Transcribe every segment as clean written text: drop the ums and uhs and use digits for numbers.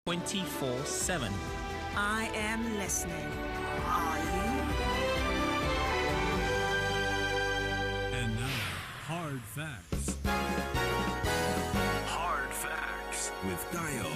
24/7. I am listening. Are you? And now, Hard Facts. Hard Facts with Dowell.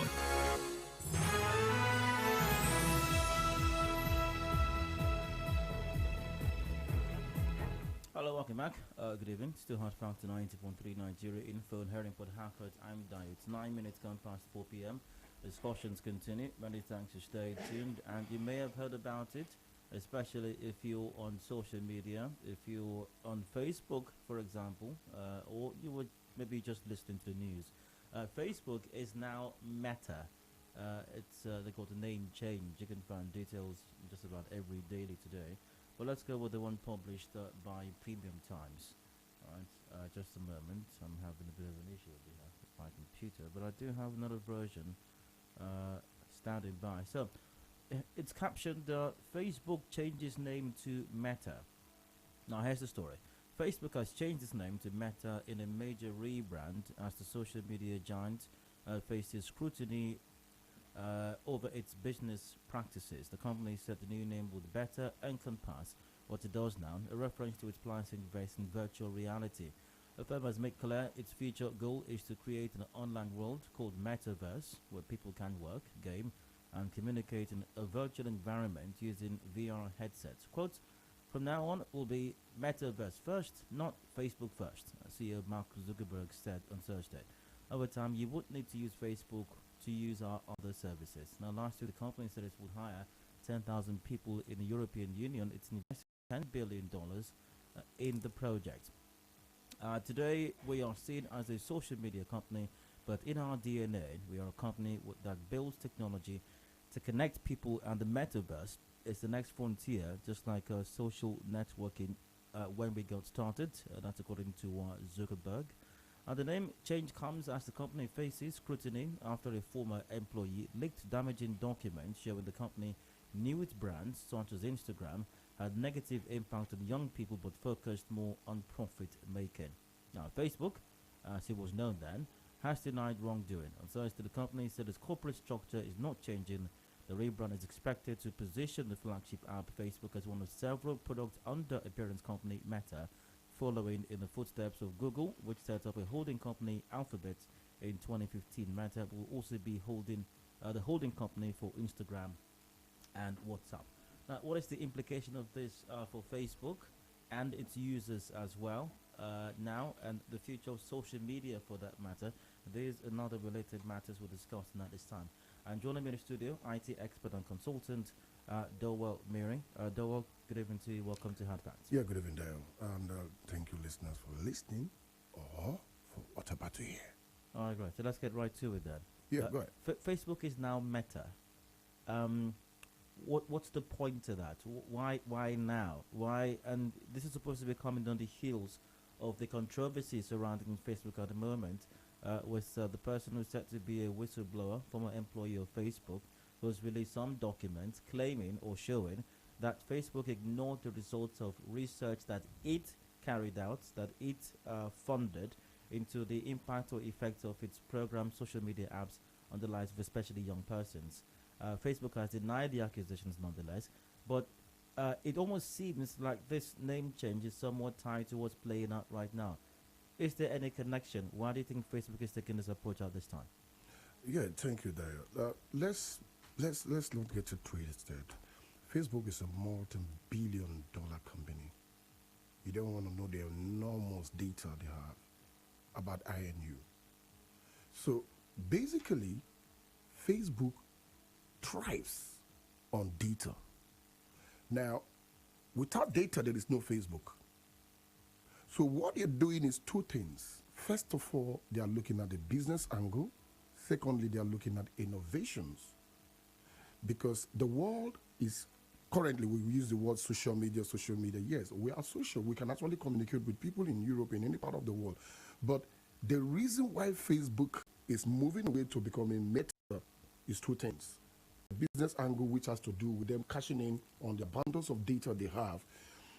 Hello, welcome back. Good evening. Still Hard Facts to 90.3 Nigeria Info and Herring Port Harcourt. I'm Dowell. It's 9 minutes gone past 4 p.m. Discussions continue. Many thanks to stay tuned. And you may have heard about it, especially if you're on social media, if you're on Facebook, for example, or you would maybe just listening to the news. Facebook is now Meta. They call it a name change. You can find details just about every daily today. But let's go with the one published by Premium Times. All right, just a moment. I'm having a bit of an issue here with my computer, but I do have another version standing by. So it's captioned Facebook changes name to Meta. Now here's the story. Facebook has changed its name to Meta in a major rebrand as the social media giant faces scrutiny over its business practices. The company said the new name would better encompass what it does now, a reference to its plans to invest in virtual reality. The firm has made clear its future goal is to create an online world called Metaverse, where people can work, game, and communicate in a virtual environment using VR headsets. Quote, from now on, will be Metaverse first, not Facebook first, CEO Mark Zuckerberg said on Thursday. Over time, you would need to use Facebook to use our other services. Now, last year, the company said it would hire 10,000 people in the European Union. It's invested $10 billion in the project. Today, we are seen as a social media company, but in our DNA, we are a company that builds technology to connect people, and the metaverse is the next frontier, just like social networking when we got started. That's according to Zuckerberg. The name change comes as the company faces scrutiny after a former employee leaked damaging documents showing the company knew its brands, such as Instagram, had negative impact on young people but focused more on profit making. Now, Facebook, as it was known then, has denied wrongdoing. On Thursday, the company said its corporate structure is not changing. The rebrand is expected to position the flagship app Facebook as one of several products under a parent company, Meta, following in the footsteps of Google, which set up a holding company, Alphabet, in 2015. Meta will also be holding the holding company for Instagram and WhatsApp. Now, what is the implication of this for Facebook and its users as well now, and the future of social media for that matter? There's another related matters we're discussing at this time. And joining me in the studio, IT expert and consultant, Dowell Mirin. Dowell, good evening to you. Welcome to Hard Facts. Yeah, good evening, Dale. And thank you, listeners, for listening or for what about to hear. All right, great. So let's get right to it then. Yeah, go ahead. Facebook is now Meta. What's the point to that? Why now? Why? And this is supposed to be coming on the heels of the controversy surrounding Facebook at the moment, with the person who's said to be a whistleblower, former employee of Facebook, who's released some documents claiming or showing that Facebook ignored the results of research that it carried out, that it funded into the impact or effects of its program social media apps on the lives of especially young persons. Facebook has denied the accusations nonetheless, but it almost seems like this name change is somewhat tied to what's playing out right now. Is there any connection? Why do you think Facebook is taking this approach at this time? Yeah, thank you, Dale. Let's not get it twisted. Facebook is a multi-billion-dollar company. You don't want to know the enormous data they have about INU. So basically, Facebook thrives on data. Now, without data, there is no Facebook. So what they're doing is two things. First of all, they are looking at the business angle. Secondly, they are looking at innovations. Because the world is, currently we use the word social media. Yes, we are social. We can actually communicate with people in Europe, in any part of the world. But the reason why Facebook is moving away to becoming Meta is two things. The business angle, which has to do with them cashing in on the abundance of data they have.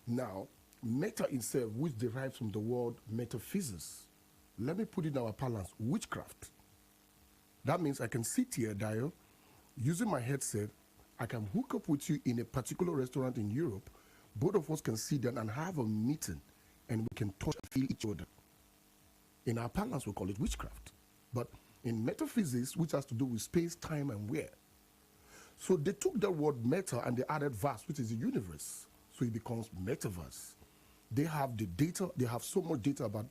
Now, Meta itself, which derives from the word metaphysics. Let me put it in our parlance, witchcraft. That means I can sit here, Dio, Using my headset, I can hook up with you in a particular restaurant in Europe. Both of us can sit down and have a meeting, and we can touch and feel each other. In our parlance, we call it witchcraft. But in metaphysics, which has to do with space, time, and where. So they took the word meta and they added verse, which is the universe. So it becomes metaverse. They have the data, they have so much data about,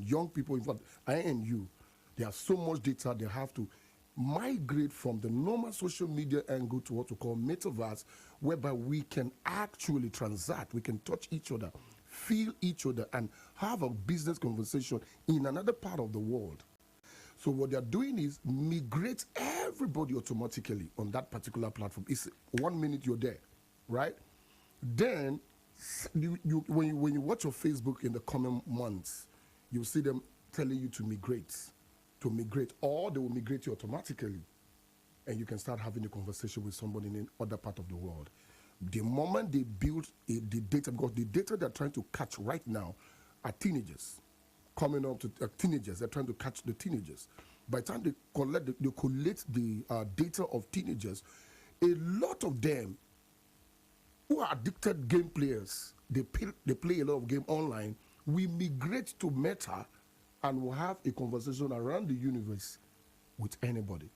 young people, in fact, I and you, they have so much data, they have to migrate from the normal social media angle to what we call metaverse, whereby we can actually transact, we can touch each other, feel each other, and have a business conversation in another part of the world. So what they're doing is migrate everybody automatically on that particular platform. It's 1 minute you're there, right? Then when you watch your Facebook in the coming months, you'll see them telling you to migrate, or they will migrate you automatically, and you can start having a conversation with somebody in other part of the world. The moment they build the data, because the data they're trying to catch right now are teenagers coming up to teenagers. They're trying to catch the teenagers. By the time they collect the data of teenagers, a lot of them who are addicted game players, they play a lot of game online, we migrate to Meta and will have a conversation around the universe with anybody.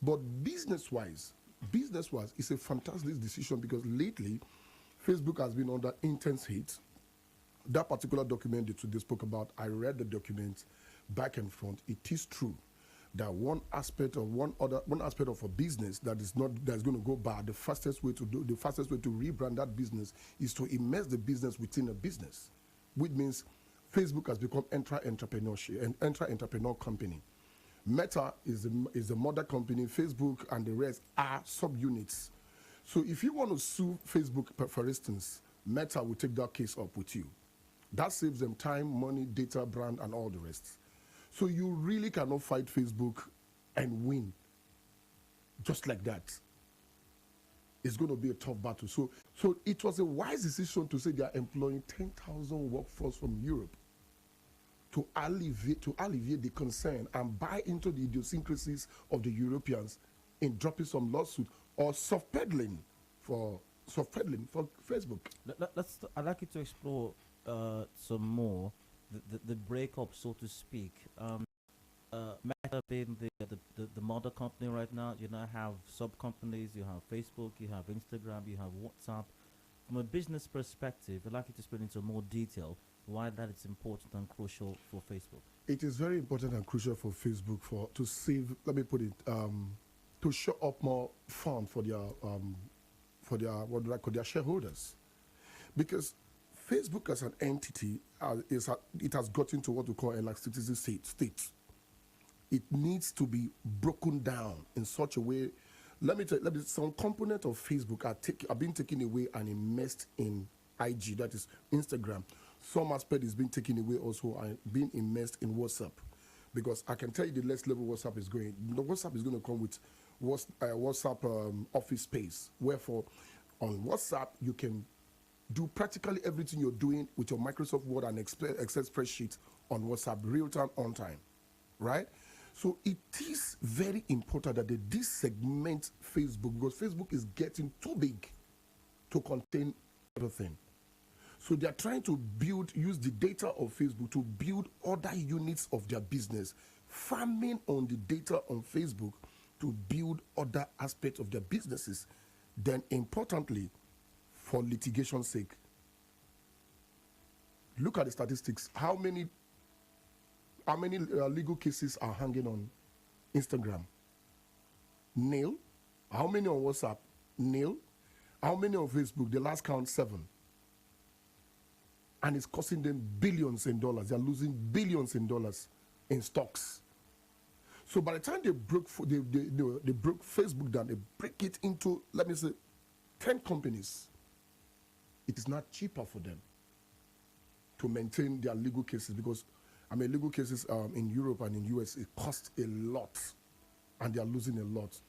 But business-wise, it's a fantastic decision, because lately, Facebook has been under intense heat. That particular document that today spoke about, I read the document back and front. It is true that one aspect of a business that is going to go bad, the fastest way to rebrand that business is to immerse the business within a business, which means Facebook has become entrepreneurship, an entrepreneur company. Meta is the mother company. Facebook and the rest are subunits. So if you want to sue Facebook, for instance, Meta will take that case up with you. That saves them time, money, data, brand, and all the rest. So you really cannot fight Facebook and win just like that. It's going to be a tough battle. So it was a wise decision to say they are employing 10,000 workforce from Europe to alleviate the concern and buy into the idiosyncrasies of the Europeans in dropping some lawsuit or soft peddling for Facebook. I'd like you to explore some more the breakup, so to speak. Meta being the mother company right now, you now have sub companies. You have Facebook, you have Instagram, you have WhatsApp. From a business perspective, I'd like you to explain into more detail why that is important and crucial for Facebook. It is very important and crucial for Facebook to save. Let me put it to show up more fund for their shareholders, because Facebook as an entity it has gotten to what we call elasticity state. It needs to be broken down in such a way. Let me some component of Facebook are being taken away and immersed in IG, that is Instagram. Some aspect is being taken away also and being immersed in WhatsApp, because I can tell you the next level WhatsApp is going. The WhatsApp is going to come with WhatsApp office space. Wherefore, on WhatsApp you can do practically everything you're doing with your Microsoft Word and Excel spreadsheet on WhatsApp, real time, on time, right? So it is very important that they desegment Facebook, because Facebook is getting too big to contain everything. So they are trying to use the data of Facebook to build other units of their business, farming on the data on Facebook to build other aspects of their businesses. Then importantly, for litigation's sake, look at the statistics. How many legal cases are hanging on Instagram? Nil. How many on WhatsApp? Nil. How many on Facebook? The last count, 7. And it's costing them billions in dollars. They're losing billions in dollars in stocks. So by the time they broke Facebook down, they break it into, let me say, 10 companies. It is not cheaper for them to maintain their legal cases, because legal cases in Europe and in US, it costs a lot, and they are losing a lot.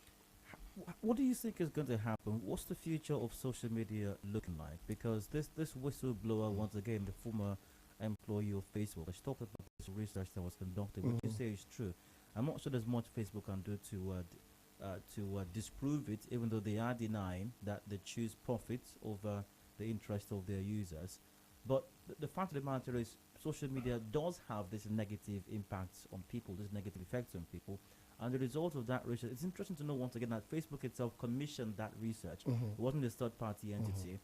What do you think is going to happen? What's the future of social media looking like? Because this whistleblower, once again, the former employee of Facebook, has talked about this research that was conducted, which you say is true. I'm not sure there's much Facebook can do to to disprove it, even though they are denying that they choose profits over the interest of their users. But the fact of the matter is, social media does have this negative impacts on people, this negative effects on people. And the result of that research, it's interesting to know once again that Facebook itself commissioned that research. It wasn't a third-party entity.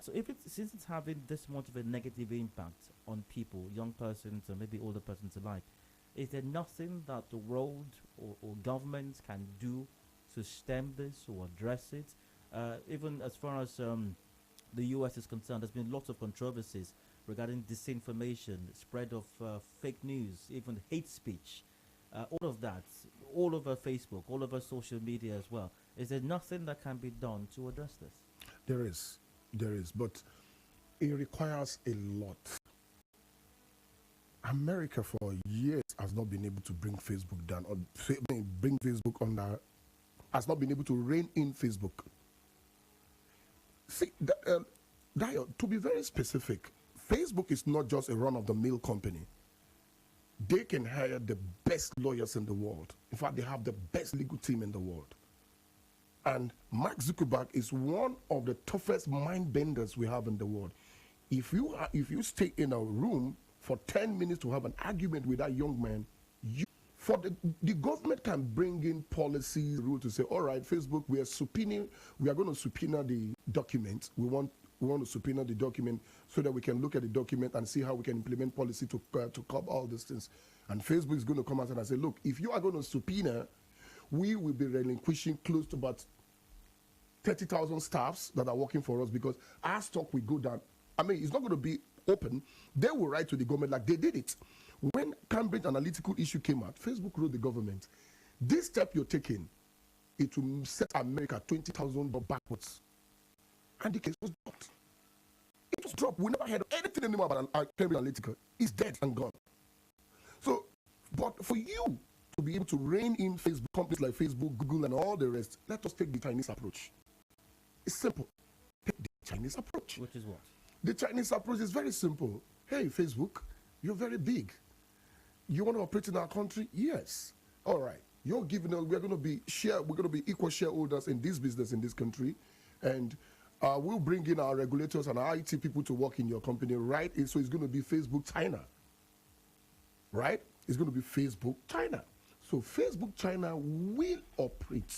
So since it's having this much of a negative impact on people, young persons or maybe older persons alike, is there nothing that the world or governments can do to stem this or address it? Even as far as the U.S. is concerned, there's been lots of controversies regarding disinformation, spread of fake news, even hate speech, all of that, all over Facebook, all over social media as well. Is there nothing that can be done to address this? There is, but it requires a lot. America for years has not been able to bring Facebook down, or bring Facebook under, has not been able to rein in Facebook. See, Dio, to be very specific, Facebook is not just a run-of-the-mill company. They can hire the best lawyers in the world. In fact, they have the best legal team in the world. And Mark Zuckerberg is one of the toughest mind benders we have in the world. If you stay in a room for 10 minutes to have an argument with that young man, the government can bring in policy rule to say, all right, Facebook, we are going to subpoena the document. We want to subpoena the document so that we can look at the document and see how we can implement policy to curb all these things. And Facebook is going to come out and say, look, if you are going to subpoena, we will be relinquishing close to about 30,000 staffs that are working for us, because our stock will go down. I mean, it's not going to be open. They will write to the government like they did it. When Cambridge Analytical issue came out, Facebook wrote the government, this step you're taking, it will set America 20,000 backwards. And the case was dropped. It was dropped. We never heard anything anymore about Cambridge Analytica. It's dead and gone. So, but for you to be able to rein in Facebook, companies like Facebook, Google, and all the rest, let us take the Chinese approach. It's simple. Take the Chinese approach. Which is what? The Chinese approach is very simple. Hey, Facebook, you're very big. You want to operate in our country? Yes. All right. You're giving us, we're going to be equal shareholders in this business in this country, and we'll bring in our regulators and our IT people to work in your company, right? So it's going to be Facebook China, right? It's going to be Facebook China. So Facebook China will operate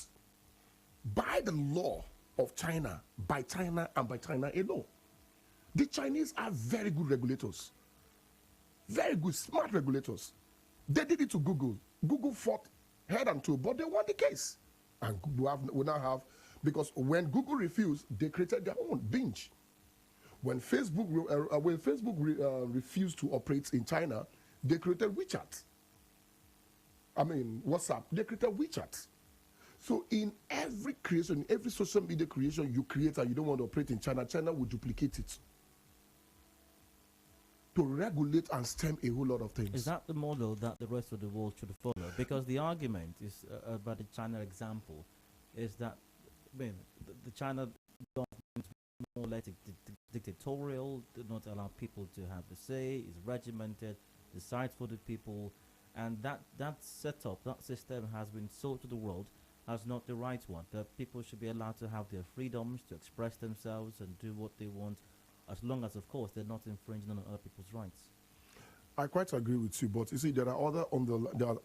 by the law of China, by China and by China alone. The Chinese are very good regulators, very good, smart regulators. They did it to Google. Google fought head and toe, but they won the case. And Google will now have, because when Google refused, they created their own Binge. When Facebook refused to operate in China, they created WeChat. I mean, WhatsApp, they created WeChat. So in every creation, every social media creation you create and you don't want to operate in China, China will duplicate it to regulate and stem a whole lot of things. Is that the model that the rest of the world should follow? Because the argument is about the China example is that, I mean, the China government is more like dictatorial, do not allow people to have the say, is regimented, decides for the people, and that setup, that system has been sold to the world as not the right one. That people should be allowed to have their freedoms to express themselves and do what they want, as long as, of course, they're not infringing on other people's rights. I quite agree with you, but you see, there are other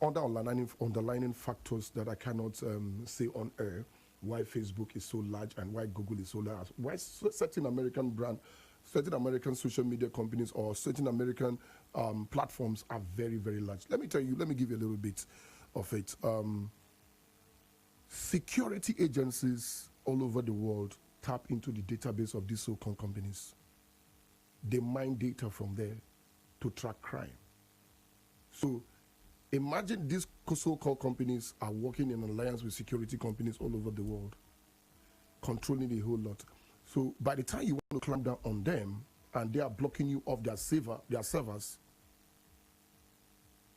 underlining factors that I cannot say on air. Why Facebook is so large and why Google is so large. Why certain American certain American social media companies or certain American platforms are very, very large. Let me tell you, let me give you a little bit of it. Security agencies all over the world tap into the database of these so-called companies. They mine data from there to track crime. So imagine these so-called companies are working in alliance with security companies all over the world, controlling a whole lot. So by the time you want to clamp down on them and they are blocking you off their servers,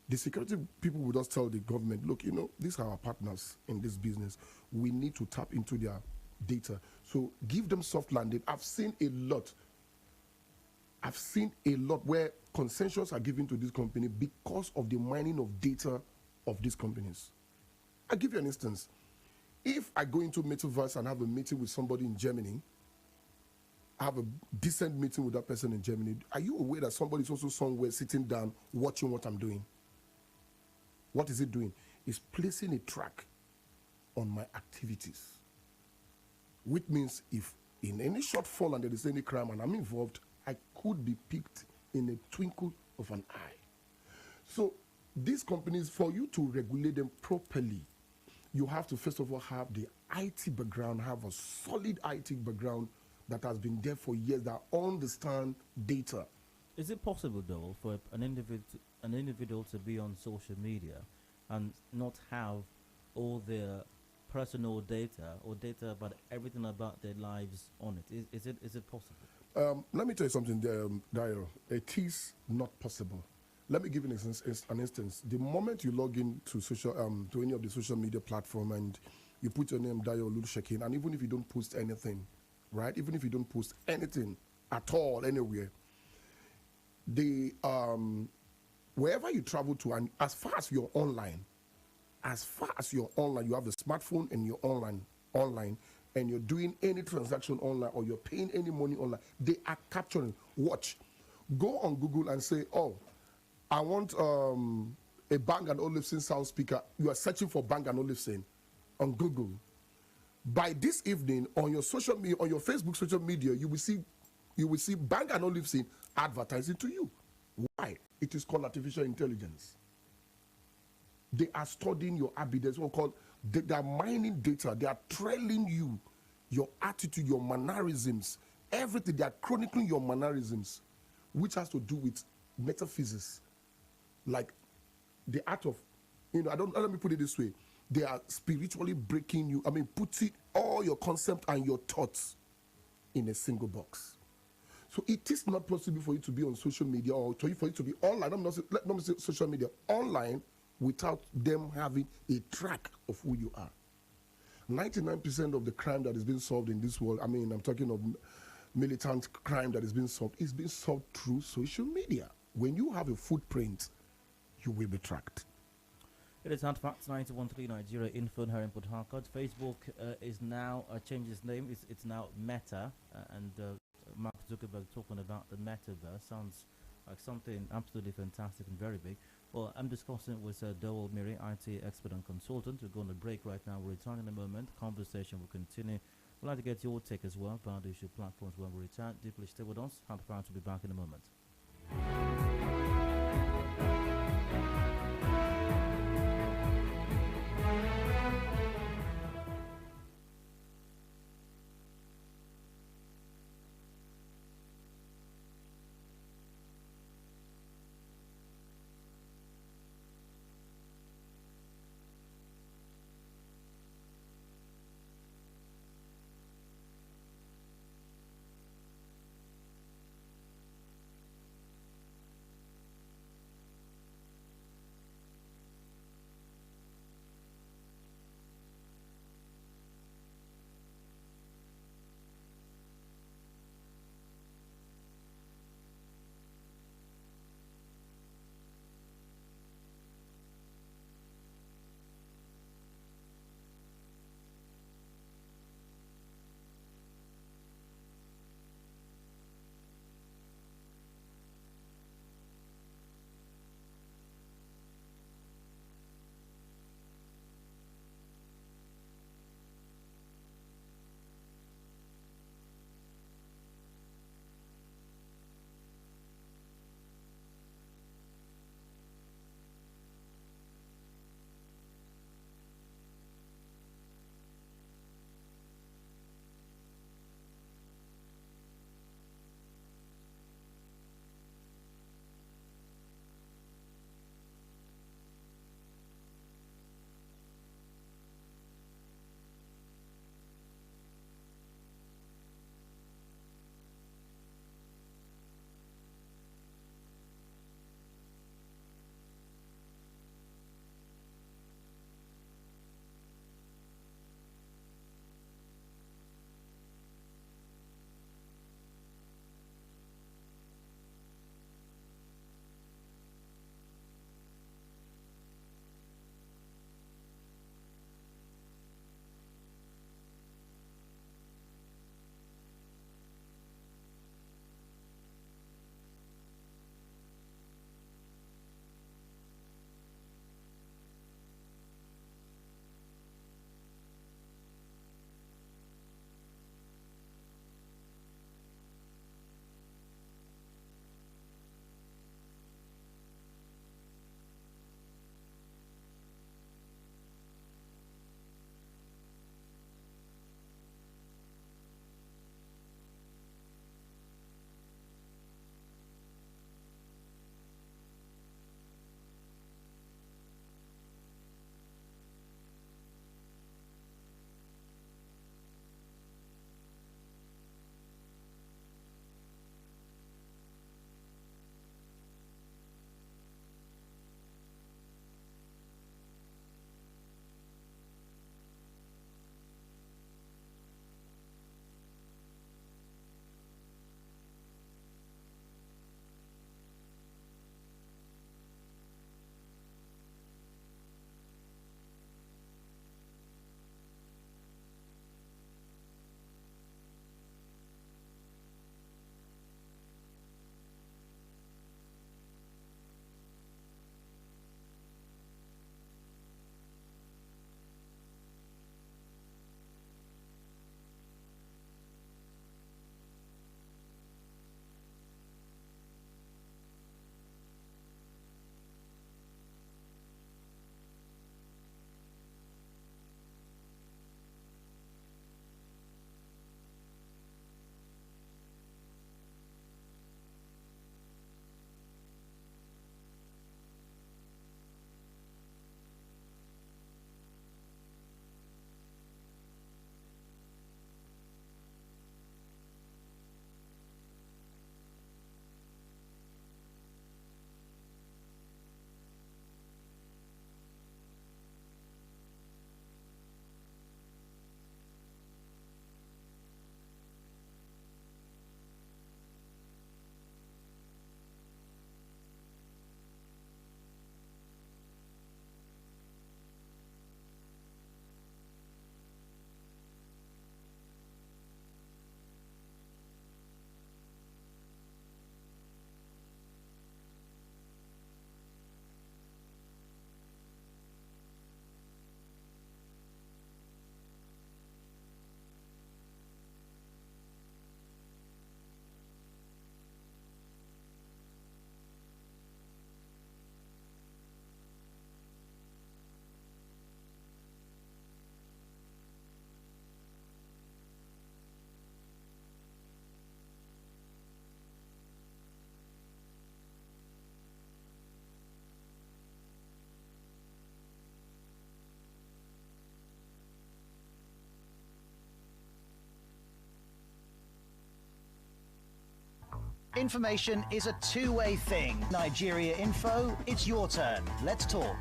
the security people will just tell the government, look, these are our partners in this business. We need to tap into their data. So give them soft landing. I've seen a lot where concessions are given to this company because of the mining of data of these companies. I'll give you an instance. If I go into metaverse and have a meeting with somebody in Germany, I have a decent meeting with that person in Germany, are you aware that somebody is also somewhere sitting down watching what I'm doing? What is it doing? It's placing a track on my activities. Which means if in any shortfall and there is any crime and I'm involved, I could be picked in a twinkle of an eye. So these companies, for you to regulate them properly, you have to first of all have the IT background, have a solid IT background that has been there for years, that understand data. Is it possible, though, for an individual to be on social media and not have all their personal data or data about everything about their lives on it? Is it possible? Let me tell you something, Dio. It is not possible. Let me give you an instance. The moment you log in to to any of the social media platform and you put your name, Adedayo Elusakin, and even if you don't post anything, right? Even if you don't post anything at all anywhere, the wherever you travel to, and as far as you're online, you have a smartphone and you're online, and you're doing any transaction online or you're paying any money online, they are capturing. Watch. Go on Google and say, oh, I want a Bang& Olufsen sound speaker. You are searching for Bang & Olufsen on Google. By this evening, on your social media, on your Facebook social media, you will see Bang & Olufsen advertising to you. Why? It is called artificial intelligence. They are studying your habits. That's what called, they are mining data. They are trailing you, your attitude, your mannerisms, everything. They are chronicling your mannerisms, which has to do with metaphysics, like the art of, let me put it this way. They are spiritually breaking you. Putting all your concept and your thoughts in a single box. So it is not possible for you to be on social media or for you to be online. Let me say social media, online, without them having a track of who you are. 99% of the crime that is being solved in this world, I'm talking of militant crime that is being solved, is being solved through social media. When you have a footprint, you will be tracked. It is Hard Facts 91.3 Nigeria in phone here in Port Harcourt. Facebook is now changed its name. It's now Meta, and Mark Zuckerberg talking about the metaverse sounds like something absolutely fantastic and very big. Well, I'm discussing with Dowell, Mirin, IT expert and consultant. We're going to break right now. We'll return in a moment. Conversation will continue. We'd like to get your take as well about the issue platforms when we return. Deeply stay with us. Hard Facts will be back in a moment. Information is a two-way thing. Nigeria Info, it's your turn. Let's talk.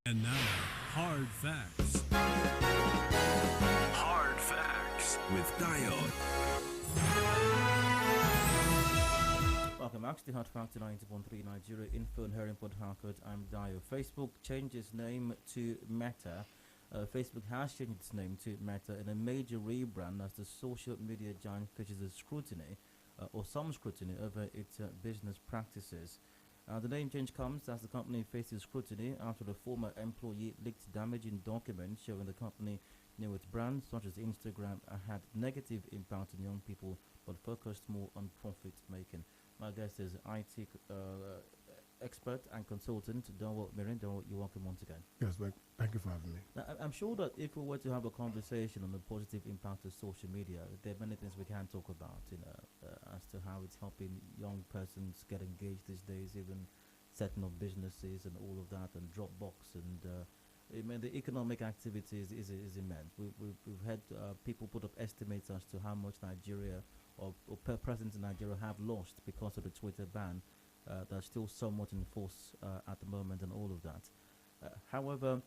And now, hard facts. Hard facts with Dowell. Welcome back to the Hard Facts 90.3 Nigeria Info and Hearing Port Harcourt. I'm Dio. Facebook changed its name to Meta. Facebook has changed its name to Meta in a major rebrand as the social media giant faces a scrutiny, or some scrutiny, over its business practices. The name change comes as the company faces scrutiny after the former employee leaked damaging documents showing the company knew its brands, such as Instagram, had negative impact on young people but focused more on profit making. My guest is IT expert and consultant Dowell Mirin. Dowell, you're welcome once again. Yes, thank you for having me. Now, I'm sure that if we were to have a conversation on the positive impact of social media, there are many things we can talk about, as to how it's helping young persons get engaged these days, even setting up businesses and all of that, and Dropbox, and I mean, the economic activity is immense. We've had people put up estimates as to how much Nigeria or per presence in Nigeria have lost because of the Twitter ban. There's still so much in force at the moment and all of that. However,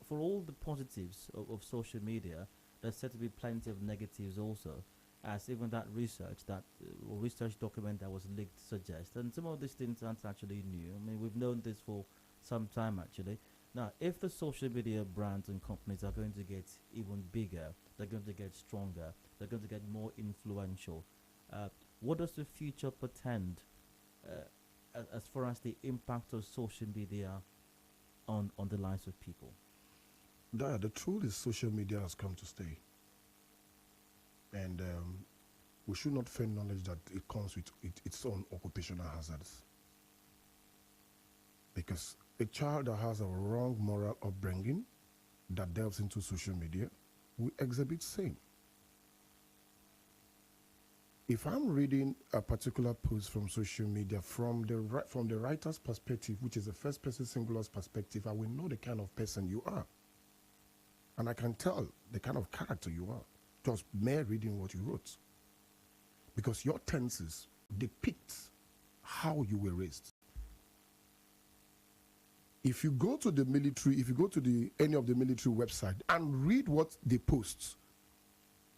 for all the positives of social media, there's said to be plenty of negatives also, as even that research document that was leaked suggests. And some of these things aren't actually new. I mean, we've known this for some time actually. Now, if the social media brands and companies are going to get even bigger, they're going to get stronger, they're going to get more influential, what does the future portend as far as the impact of social media on the lives of people? The truth is social media has come to stay. And we should not feign knowledge that it comes with its own occupational hazards. Because a child that has a wrong moral upbringing that delves into social media will exhibit same. If I'm reading a particular post from social media from the writer's perspective, which is a first person singular's perspective, I will know the kind of person you are. And I can tell the kind of character you are just mere reading what you wrote. Because your tenses depict how you were raised. If you go to the military, if you go to any of the military website and read what they post,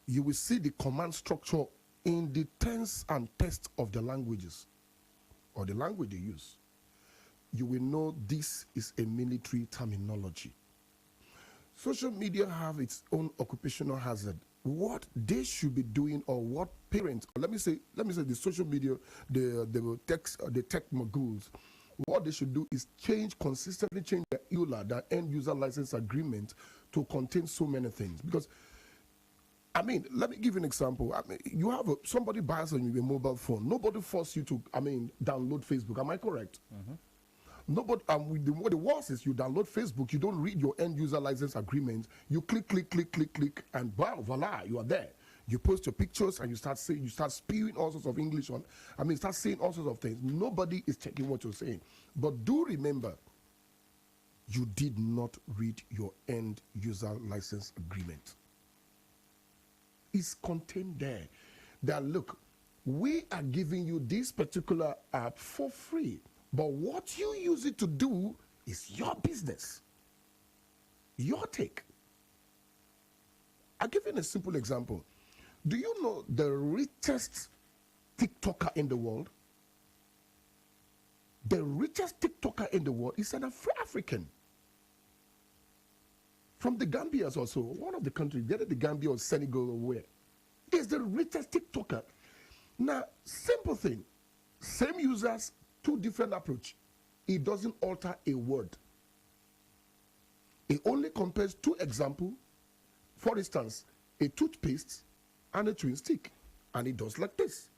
you will see the command structure in the tense and test of the languages or the language they use. You will know this is a military terminology. Social media have its own occupational hazard. What they should be doing, or what parents, or let me say the social media, the tech moguls, what they should do is consistently change the EULA, the end user license agreement, to contain so many things. Because I mean, let me give you an example. I mean, you have somebody buys on you a mobile phone. Nobody forces you to, download Facebook. Am I correct? Mm-hmm. Nobody. The worst is you download Facebook. You don't read your end user license agreement. You click, and voila, you are there. You post your pictures and you start spewing all sorts of English start saying all sorts of things. Nobody is checking what you're saying. But do remember, you did not read your end user license agreement. Is contained there. That look, we are giving you this particular app for free, but what you use it to do is your business, your take. I'll give you a simple example. Do you know the richest TikToker in the world? The richest TikToker in the world is an African. From the Gambia also, one of the countries, whether the Gambia or Senegal or where, is the richest TikToker. Now, simple thing, same users, two different approach. It doesn't alter a word. It only compares two examples. For instance, a toothpaste and a chewing stick. And it does like this.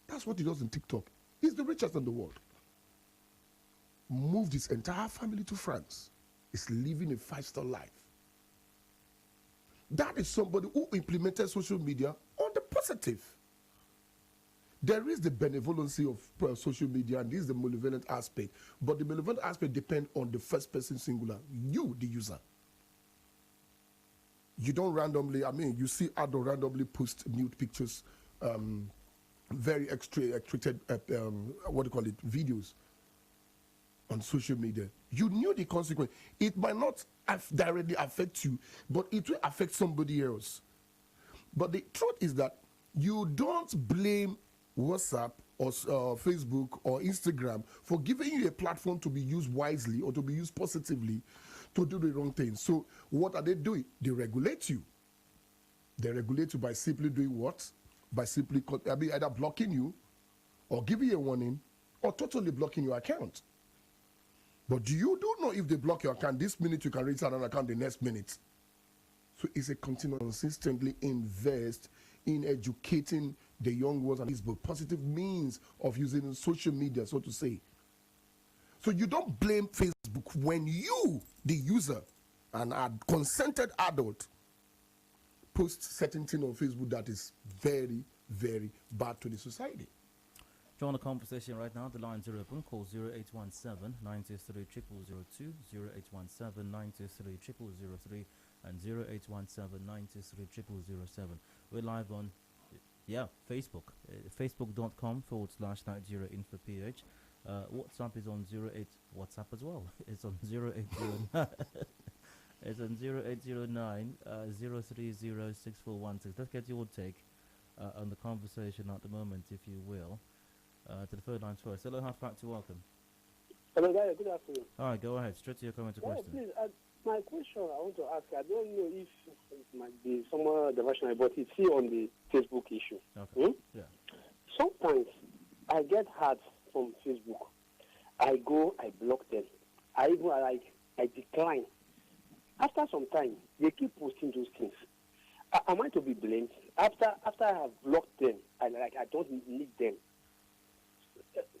That's what he does in TikTok. He's the richest in the world. Moved his entire family to France. He's living a 5-star life. That is somebody who implemented social media on the positive. There is the benevolency of social media, and this is the malevolent aspect. But the malevolent aspect depends on the first person singular, you, the user. You don't randomly, you see adult randomly post nude pictures very extracted, what do you call it, videos on social media. You knew the consequence. It might not directly affect you, but it will affect somebody else. But the truth is that you don't blame WhatsApp or Facebook or Instagram for giving you a platform to be used wisely or to be used positively to do the wrong thing. So what are they doing? They regulate you. They regulate you by simply doing what? By simply either blocking you or giving you a warning or totally blocking your account. But you do know if they block your account this minute, you can reach another account the next minute. So it's a continuous, consistently invest in educating the young ones and these positive means of using social media, so to say. So you don't blame Facebook when you, the user, and a consented adult, post certain thing on Facebook that is very, very bad to the society. Join the conversation right now. The lines are open. Call 0817 923 0002, 0817 923 0003, and 0817 923 0007. We're live on, Facebook. Facebook.com/Nigeria Info PH. WhatsApp is on 08. WhatsApp as well. It's on 0809. It's on 0809 030 Let's get your take on the conversation at the moment, if you will. To the third line first. Hello, hard fact to welcome. Hello, guys. Good afternoon. All right, go ahead. Straight to your comment or question. Please, my question I want to ask, I don't know if it might be somewhere diversionary, but it's here on the Facebook issue. Okay. Yeah. Sometimes I get ads from Facebook. I go, I block them. I decline. After some time, they keep posting those things. Am I to be blamed? After I have blocked them, I don't need them.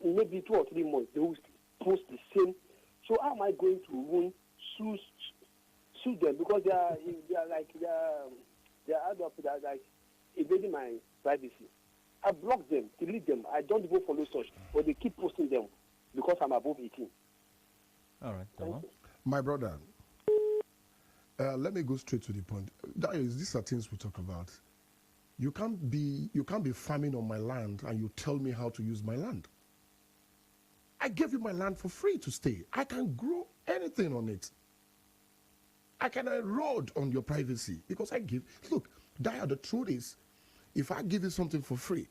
Maybe 2 or 3 months, they will post the same. So how am I going to even sue them, because they are invading my privacy? I block them, delete them. I don't even follow such, but they keep posting them because I'm above 18. All right, Dowell. My brother, let me go straight to the point. These are things we talk about. You can't be farming on my land and you tell me how to use my land. I gave you my land for free to stay. I can grow anything on it. I can erode on your privacy because I give. Look, the truth is, if I give you something for free,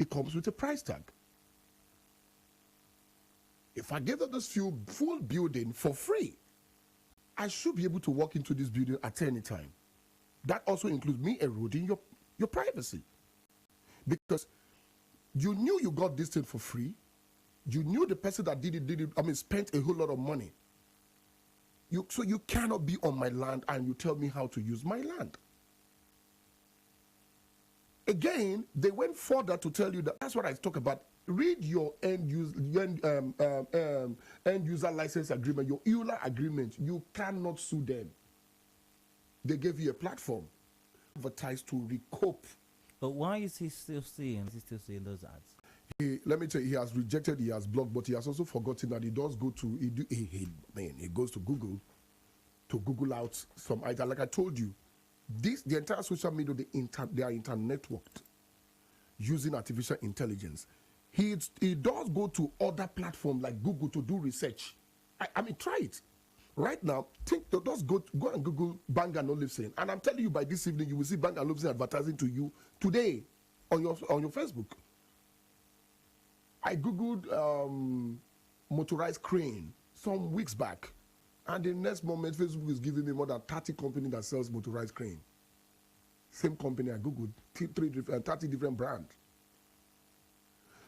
it comes with a price tag. If I give you this full building for free, I should be able to walk into this building at any time. That also includes me eroding your privacy. Because you knew you got this thing for free. You knew the person that did it, spent a whole lot of money. So you cannot be on my land and you tell me how to use my land. Again, they went further to tell you that's what I talk about. Read your end user license agreement, your EULA agreement. You cannot sue them. They gave you a platform, advertised to recoup. But why is he still seeing those ads? Let me tell you, he has rejected, he has blocked, but he has also forgotten that he does go to, he goes to Google to Google out some items. Like I told you, the entire social media, they are inter-networked using artificial intelligence. He does go to other platforms like Google to do research. Try it. Right now, just go and Google Bang & Olufsen, and I'm telling you, by this evening, you will see Bang & Olufsen advertising to you today on your Facebook. I Googled motorized crane some weeks back, and the next moment, Facebook is giving me more than 30 companies that sells motorized crane. Same company I Googled, 30 different brands.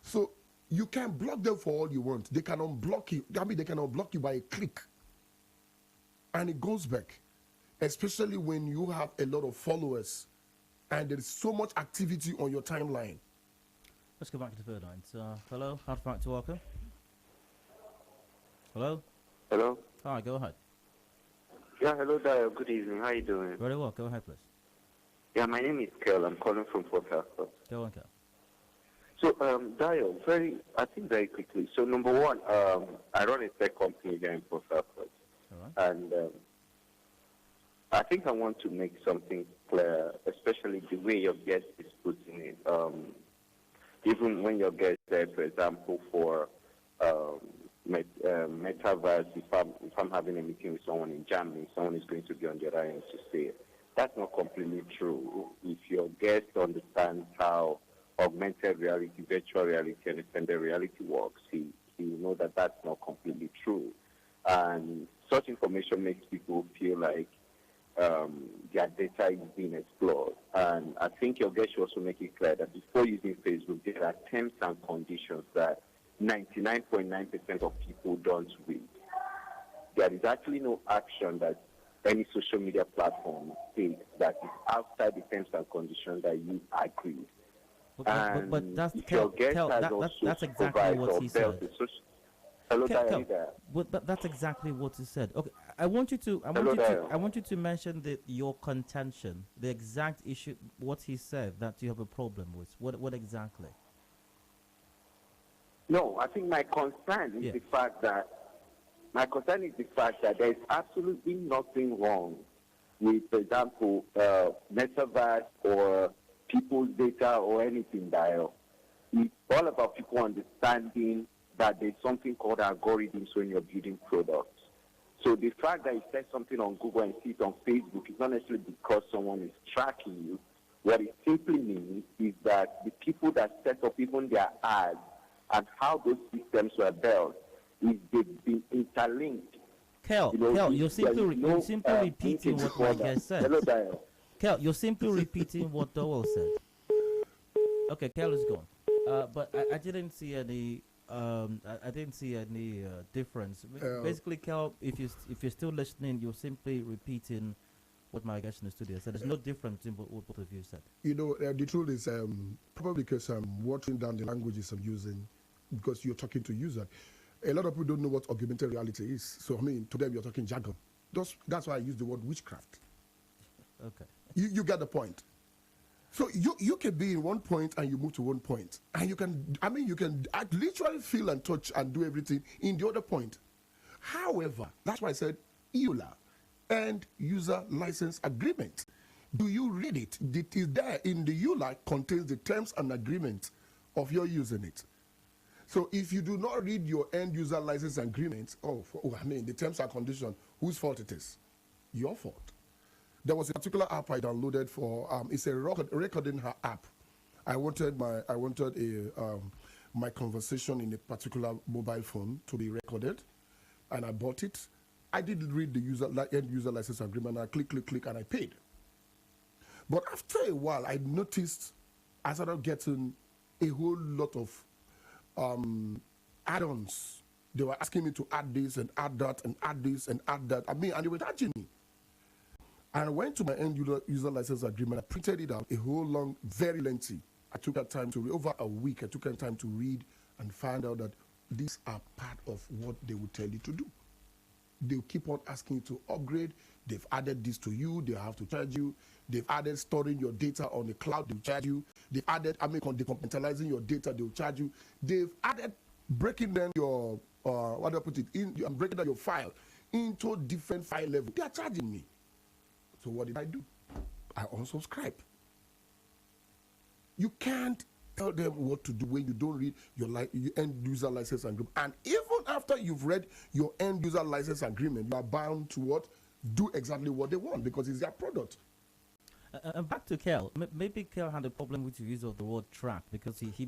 So you can block them for all you want. They can unblock you. They can unblock you by a click. And it goes back, especially when you have a lot of followers and there is so much activity on your timeline. Let's go back to the third line. Hello, hard fact to welcome. Hello? Hello? Hi, go ahead. Yeah, hello, Dowell. Good evening. How are you doing? Very well, go ahead, please. Yeah, my name is Kel. I'm calling from Port Harcourt. Go on, Kel. So, Dowell, very quickly. So, number one, I run a tech company there in Port Harcourt. All right. And I think I want to make something clear, especially the way your guest is putting it. even when your guest said, for example, for metaverse, if I'm having a meeting with someone in Germany, someone is going to be on the other end to say, that's not completely true. If your guest understands how augmented reality, virtual reality, and extended reality works, he will know that that's not completely true. And such information makes people feel like their data is being explored. And I think your guest should also make it clear that before using Facebook, there are terms and conditions that 99.9% of people don't read. There is actually no action that any social media platform takes that is outside the terms and conditions that you agree. But that's if your guest has also that's exactly what he said. Hello, But that's exactly what he said. Okay, I want you to mention your contention, the exact issue, what he said that you have a problem with. What exactly? No, I think my concern is the fact that there is absolutely nothing wrong with, for example, metaverse or people's data or anything, Dio. It's all about people understanding that there's something called algorithms when you're building products. So the fact that you say something on Google and see it on Facebook is not necessarily because someone is tracking you. What it simply means is that the people that set up even their ads and how those systems were built is they've been interlinked. Kel, you're simply repeating what my guest said. Hello, Dio. Kel, you're simply repeating what Dowell said. Okay, Kel is gone. But I didn't see any. I didn't see any difference. Basically, Kel, if you're still listening, you're simply repeating what my guest in the studio said. There's no difference in what both of you said. You know, the truth is probably because I'm watering down the languages I'm using because you're talking to user. A lot of people don't know what augmented reality is. So, I mean, to them, you're talking jargon. That's why I use the word witchcraft. Okay. You get the point. So you can be in one point and you move to one point. And you can literally feel and touch and do everything in the other point. However, that's why I said EULA, End User License Agreement. Do you read it? It is there in the EULA, contains the terms and agreements of your using it. So if you do not read your end user license agreement, the terms and conditions, whose fault it is? Your fault. There was a particular app I downloaded for. It's a recording app. I wanted my conversation in a particular mobile phone to be recorded, and I bought it. I didn't read the end user license agreement. I click, and I paid. But after a while, I noticed I started getting a whole lot of add-ons. They were asking me to add this and add that and add this and add that. And they were charging me. And I went to my end user license agreement. I printed it out, a whole long, very lengthy. I took that time to read, over a week. I took that time to read and find out that these are part of what they will tell you to do. They'll keep on asking you to upgrade. They've added this to you. They have to charge you. They've added storing your data on the cloud. They'll charge you. They've added, decompartmentalizing your data. They'll charge you. They've added breaking down your, breaking down your file into different file levels. They are charging me. So what did I do? I unsubscribe. You can't tell them what to do when you don't read your end user license agreement. And even after you've read your end user license agreement, you are bound to what? Do exactly what they want because it's their product. And back to Kel. Maybe Kel had a problem with the use of the word track because he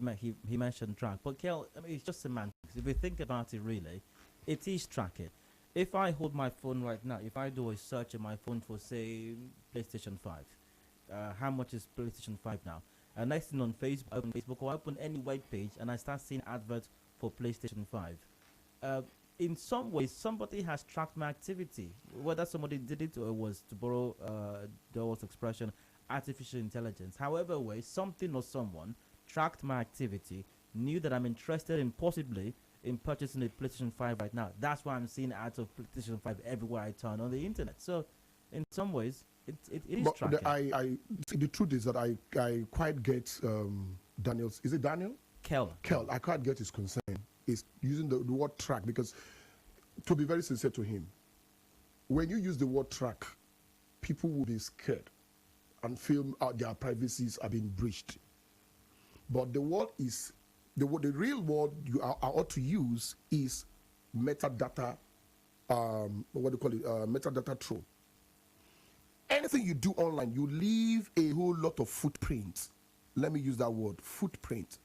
mentioned track. But Kel, it's just semantics. If we think about it really, it is tracking. If I hold my phone right now, if I do a search on my phone for, say, PlayStation 5, how much is PlayStation 5 now? And next thing on Facebook, or I open any web page and I start seeing adverts for PlayStation 5. In some ways, somebody has tracked my activity. Whether somebody did it or it was, to borrow Dowell's expression, artificial intelligence. However way, something or someone tracked my activity, knew that I'm interested in possibly in purchasing a PlayStation 5 right now. That's why I'm seeing ads of PlayStation 5 everywhere I turn on the internet. So, in some ways, it is tracking. The truth is that I quite get Daniel's. Is it Daniel? Kel. I quite get his concern. Is using the word track because, to be very sincere to him, when you use the word track, people will be scared and feel their privacies are being breached. But the word is the real word you are ought to use is metadata. What do you call it? Metadata throw. Anything you do online, you leave a whole lot of footprints. Let me use that word, footprint.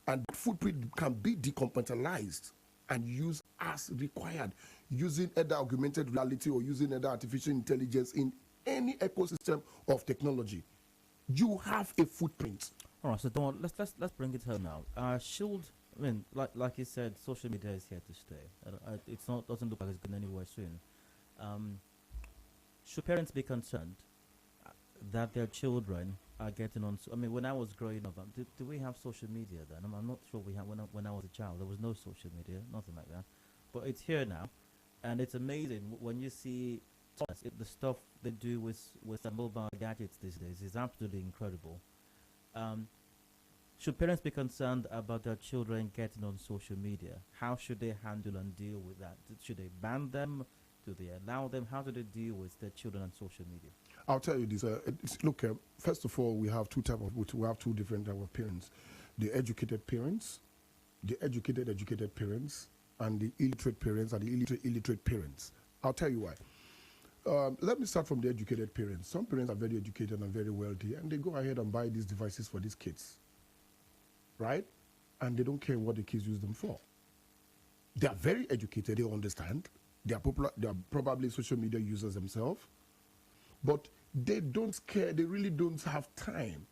And that footprint can be decompartmentalized and used as required, using either augmented reality or using either artificial intelligence in any ecosystem of technology. You have a footprint. All right, so Don, let's bring it home now. Should I mean, like you said, social media is here to stay. It's not doesn't look like it's going anywhere soon. Should parents be concerned that their children are getting on? I mean, when I was growing up, do we have social media then? I'm not sure we had when I was a child. There was no social media, nothing like that. But it's here now, and it's amazing when you see the stuff they do with the mobile gadgets these days is absolutely incredible. Should parents be concerned about their children getting on social media? How should they handle and deal with that? Should they ban them? Do they allow them? How do they deal with their children on social media? I'll tell you this. Look, first of all, we have two different types of parents: the educated parents, the educated parents, and the illiterate parents, and the illiterate parents. I'll tell you why. Let me start from the educated parents. Some parents are very educated and very wealthy, and they go ahead and buy these devices for these kids, right? And they don't care what the kids use them for. They are very educated. They understand. They are popular. They are probably social media users themselves, but they don't care. They really don't have time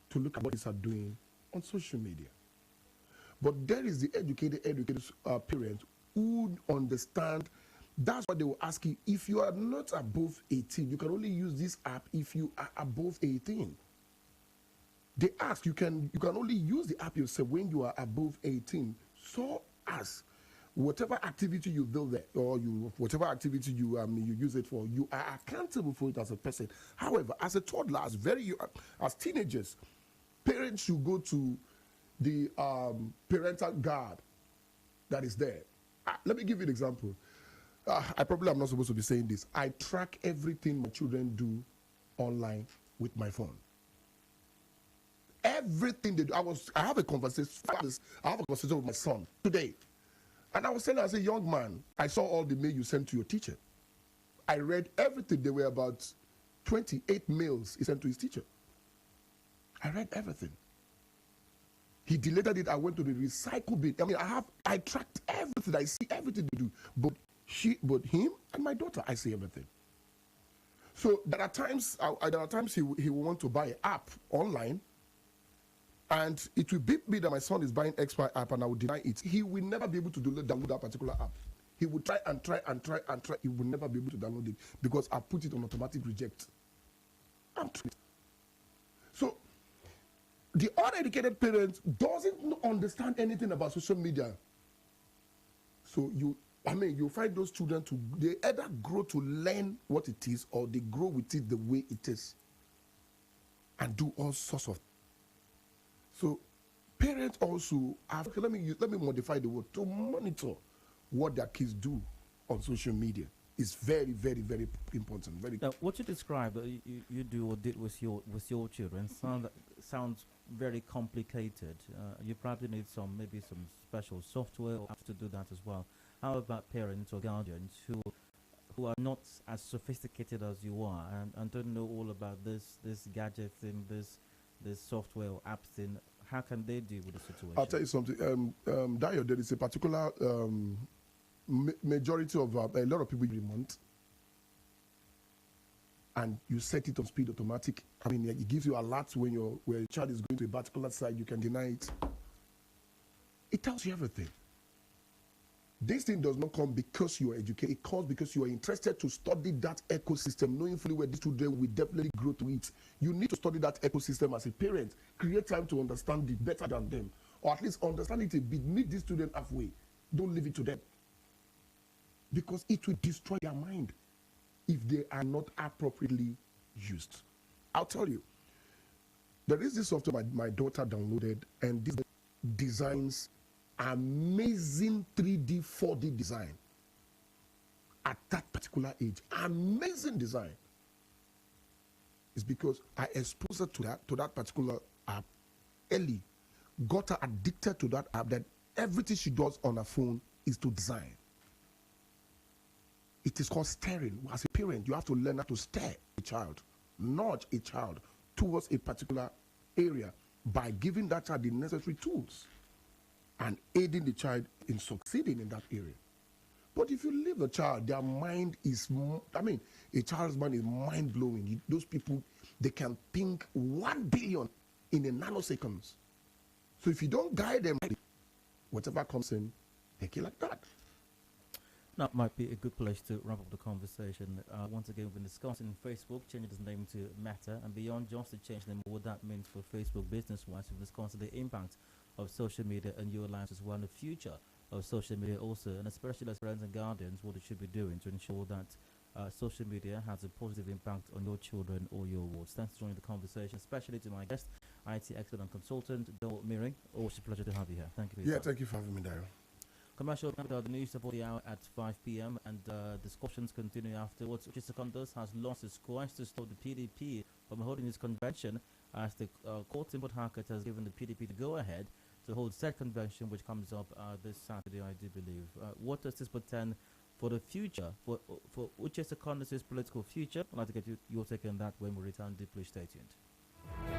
to look at what kids are doing on social media. But there is the educated parents who understand. That's why they will ask you, if you are not above 18, you can only use this app if you are above 18. They ask, you can only use the app yourself when you are above 18. So as whatever activity you build there, or whatever activity you use it for, you are accountable for it as a person. However, as a toddler, as teenagers, parents should go to the parental guard that is there. Let me give you an example. I probably am not supposed to be saying this. I track everything my children do online with my phone. Everything they do. I have a conversation with my son today. And I was saying, as a young man, I saw all the mail you sent to your teacher. I read everything. There were about 28 mails he sent to his teacher. I read everything. He deleted it. I went to the recycle bin. I mean, I tracked everything. I see everything they do. But him and my daughter, I see everything. So there are times he will want to buy an app online, and it will beep me that my son is buying XY app, and I will deny it. He will never be able to download that particular app. He will try and try and try and try. He will never be able to download it because I put it on automatic reject. So the uneducated parent doesn't understand anything about social media. So you find those children they either grow to learn what it is, or they grow with it the way it is and do all sorts of. So parents also have, let me modify the word, to monitor what their kids do on social media. Is very, very, very important. Now, what you described you do or did with your children sounds very complicated. You probably need maybe some special software or apps to do that as well. How about parents or guardians who are not as sophisticated as you are and don't know all about this gadget thing, this software or apps thing? How can they deal with the situation? I'll tell you something. Dayo, there is a particular majority of a lot of people remote, and you set it on speed automatic. I mean, it gives you alerts when your child is going to a particular side. You can deny it. It tells you everything. This thing does not come because you are educated. It comes because you are interested to study that ecosystem, knowing fully where these children will definitely grow to it. You need to study that ecosystem as a parent. Create time to understand it better than them, or at least understand it a bit. Meet these children halfway. Don't leave it to them, because it will destroy their mind if they are not appropriately used. I'll tell you, there is this software my daughter downloaded, and this designs amazing 3D, 4D design at that particular age. Amazing design. It's because I exposed her to that particular app, early got her addicted to that app that everything she does on her phone is to design. It is called staring. As a parent, you have to learn how to stare a child, nudge a child towards a particular area by giving that child the necessary tools and aiding the child in succeeding in that area. But if you leave a child, their mind is, a child's mind is mind-blowing. Those people, they can think 1 billion in a nanoseconds. So if you don't guide them, whatever comes in, they kill like that. That might be a good place to wrap up the conversation. Once again, we've been discussing Facebook, changing its name to Meta, and beyond just the change name, what that means for Facebook business-wise, we've discussed the impact of social media and your lives as well, and the future of social media also, and especially as parents and guardians, what it should be doing to ensure that social media has a positive impact on your children or your wards. Thanks for joining the conversation, especially to my guest, IT expert and consultant, Dowell Mirin. Always a pleasure to have you here. Thank you for your time. Thank you for having me, Daryl. Commercial the news of the hour at 5 p.m. and discussions continue afterwards. Richard Secondus has lost his quest to stop the PDP from holding his convention, as the court in Port Harcourt has given the PDP the go-ahead to hold said convention, which comes up this Saturday, I do believe. What does this portend for the future, for Richard Secondus' political future? I'd like to get your take on that when we return. Please stay tuned.